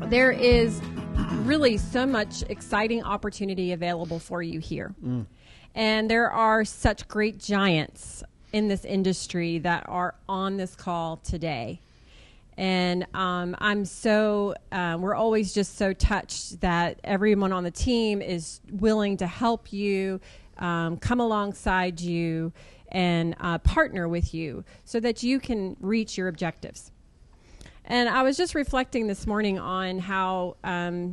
There is really so much exciting opportunity available for you here. And there are such great giants in this industry that are on this call today. And we're always just so touched that everyone on the team is willing to help you, come alongside you, and partner with you so that you can reach your objectives. And I was just reflecting this morning on how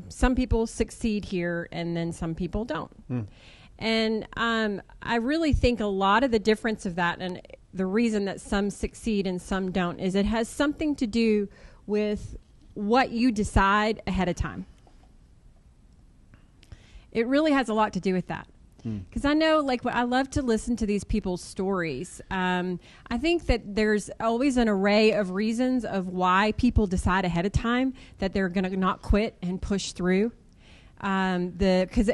some people succeed here and then some people don't. And I really think a lot of the difference of that and the reason that some succeed and some don't is it has something to do with what you decide ahead of time. It really has a lot to do with that. Because I know, I love to listen to these people's stories. I think that there's always an array of reasons of why people decide ahead of time that they're going to not quit and push through. Because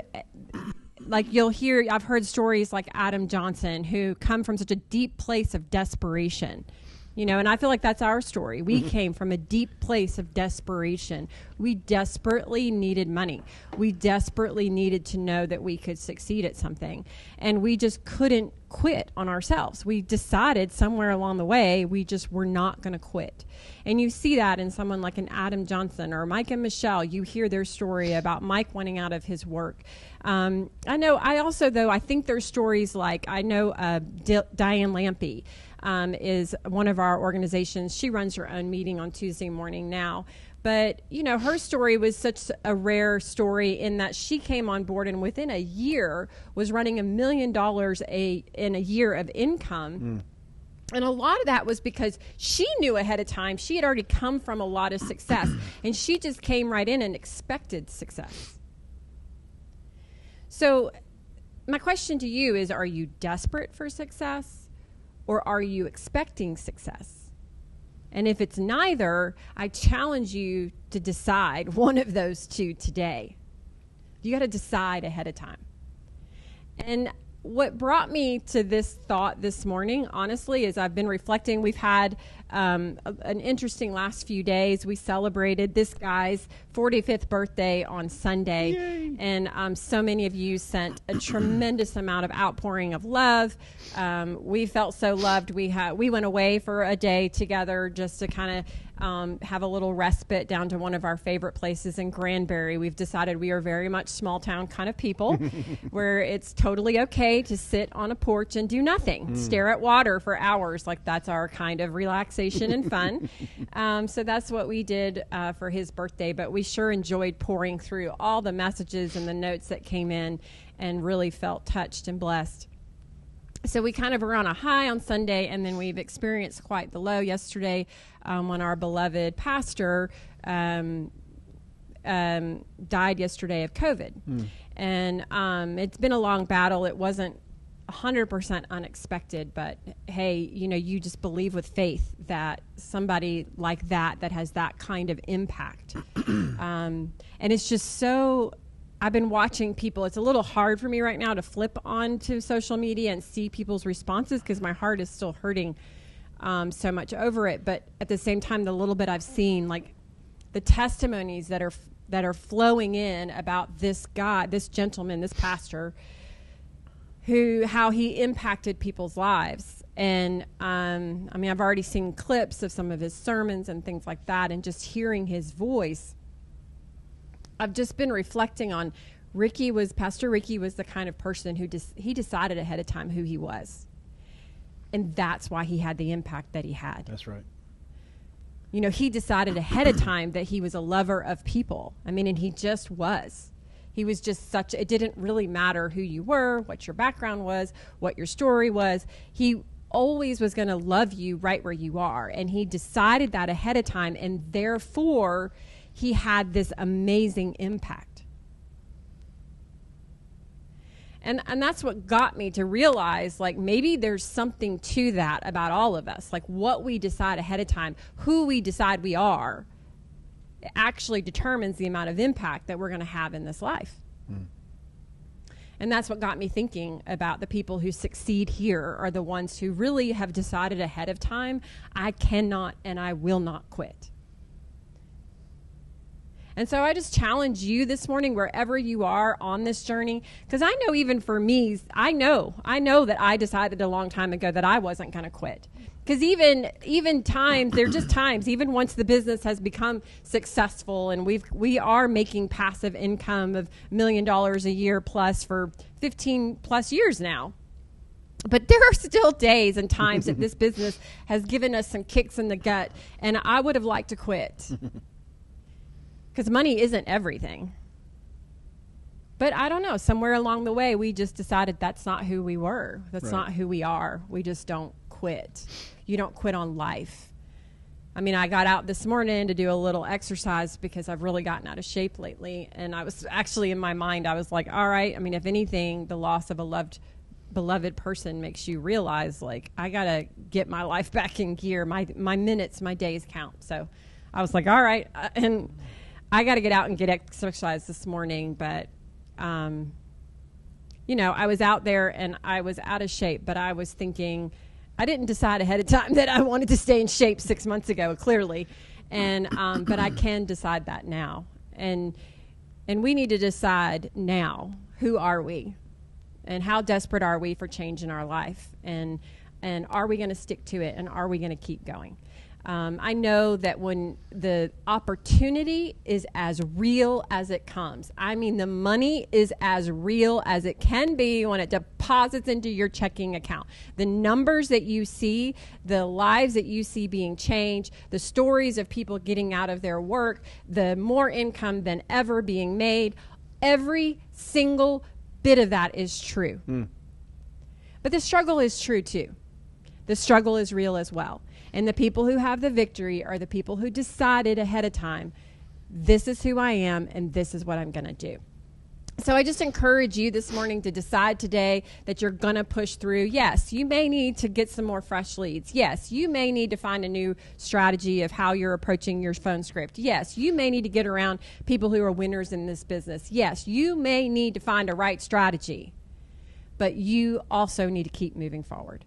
you'll hear, I've heard stories like Adam Johnson who come from such a deep place of desperation. And I feel like that's our story. We came from a deep place of desperation. We desperately needed money. We desperately needed to know that we could succeed at something. And we just couldn't quit on ourselves. We decided somewhere along the way, we just were not going to quit. And you see that in someone like an Adam Johnson or Mike and Michelle. You hear their story about Mike wanting out of his work. I think there's stories like, Diane Lampy. Is one of our organizations. She runs her own meeting on Tuesday morning now. But, her story was such a rare story in that she came on board and within a year was running $1 million in a year of income. And a lot of that was because she knew ahead of time. She had already come from a lot of success. And she just came right in and expected success. So my question to you is, are you desperate for success? Or are you expecting success? And if it's neither, I challenge you to decide one of those two today. You got to decide ahead of time. And what brought me to this thought this morning, honestly, is I've been reflecting. We've had an interesting last few days. We celebrated this guy's 45th birthday on Sunday. Yay. And so many of you sent a tremendous amount of outpouring of love. We felt so loved. We went away for a day together just to kind of have a little respite down to one of our favorite places in Granbury. We've decided we are very much small town kind of people where it's totally okay to sit on a porch and do nothing, stare at water for hours. That's our kind of relaxation and fun. So that's what we did for his birthday, but we sure enjoyed pouring through all the messages and the notes that came in and really felt touched and blessed. So we kind of were on a high on Sunday, and then we've experienced quite the low yesterday when our beloved pastor died yesterday of COVID. And it's been a long battle. It wasn't 100% unexpected, but hey, you just believe with faith that somebody like that has that kind of impact. And it's just so... I've been watching people. It's a little hard for me right now to flip onto social media and see people's responses because my heart is still hurting so much over it. But at the same time, the little bit I've seen, the testimonies that are flowing in about this guy, this gentleman, this pastor, how he impacted people's lives. And I've already seen clips of some of his sermons and things like that, and just hearing his voice. I've just been reflecting on Pastor Ricky was the kind of person who he decided ahead of time who he was. And that's why he had the impact that he had. That's right. He decided ahead of time that he was a lover of people. And he just was. He was just it didn't really matter who you were, what your background was, what your story was. He always was going to love you right where you are. And he decided that ahead of time, and therefore he had this amazing impact. And that's what got me to realize, maybe there's something to that about all of us. What we decide ahead of time, who we decide we are, actually determines the amount of impact that we're going to have in this life. And that's what got me thinking about the people who succeed here are the ones who really have decided ahead of time, I cannot and I will not quit. And so I just challenge you this morning, wherever you are on this journey, because I know even for me, I know that I decided a long time ago that I wasn't going to quit. Because even times, they're just times, even once the business has become successful and we are making passive income of $1 million a year plus for 15 plus years now. But there are still days and times that this business has given us some kicks in the gut, and I would have liked to quit. Because money isn't everything. But I don't know, somewhere along the way, we just decided that's not who we were. That's not who we are. We just don't quit. You don't quit on life. I mean, I got out this morning to do a little exercise because I've really gotten out of shape lately. And I was actually, in my mind, I was like, all right, I mean, if anything, the loss of a beloved person makes you realize, like, I got to get my life back in gear. My minutes, my days count. So I was like, all right. And I got to get out and get exercise this morning. But, you know, I was out there and I was out of shape, but I was thinking, I didn't decide ahead of time that I wanted to stay in shape 6 months ago, clearly. And, but I can decide that now. And we need to decide now, who are we? And how desperate are we for change in our life? And are we going to stick to it? And are we going to keep going? I know that when the opportunity is as real as it comes, I mean, the money is as real as it can be when it deposits into your checking account. The numbers that you see, the lives that you see being changed, the stories of people getting out of their work, the more income than ever being made, every single bit of that is true. But the struggle is true too. The struggle is real as well. And the people who have the victory are the people who decided ahead of time, this is who I am and this is what I'm going to do. So I just encourage you this morning to decide today that you're going to push through. Yes, you may need to get some more fresh leads. Yes, you may need to find a new strategy of how you're approaching your phone script. Yes, you may need to get around people who are winners in this business. Yes, you may need to find a right strategy. But you also need to keep moving forward.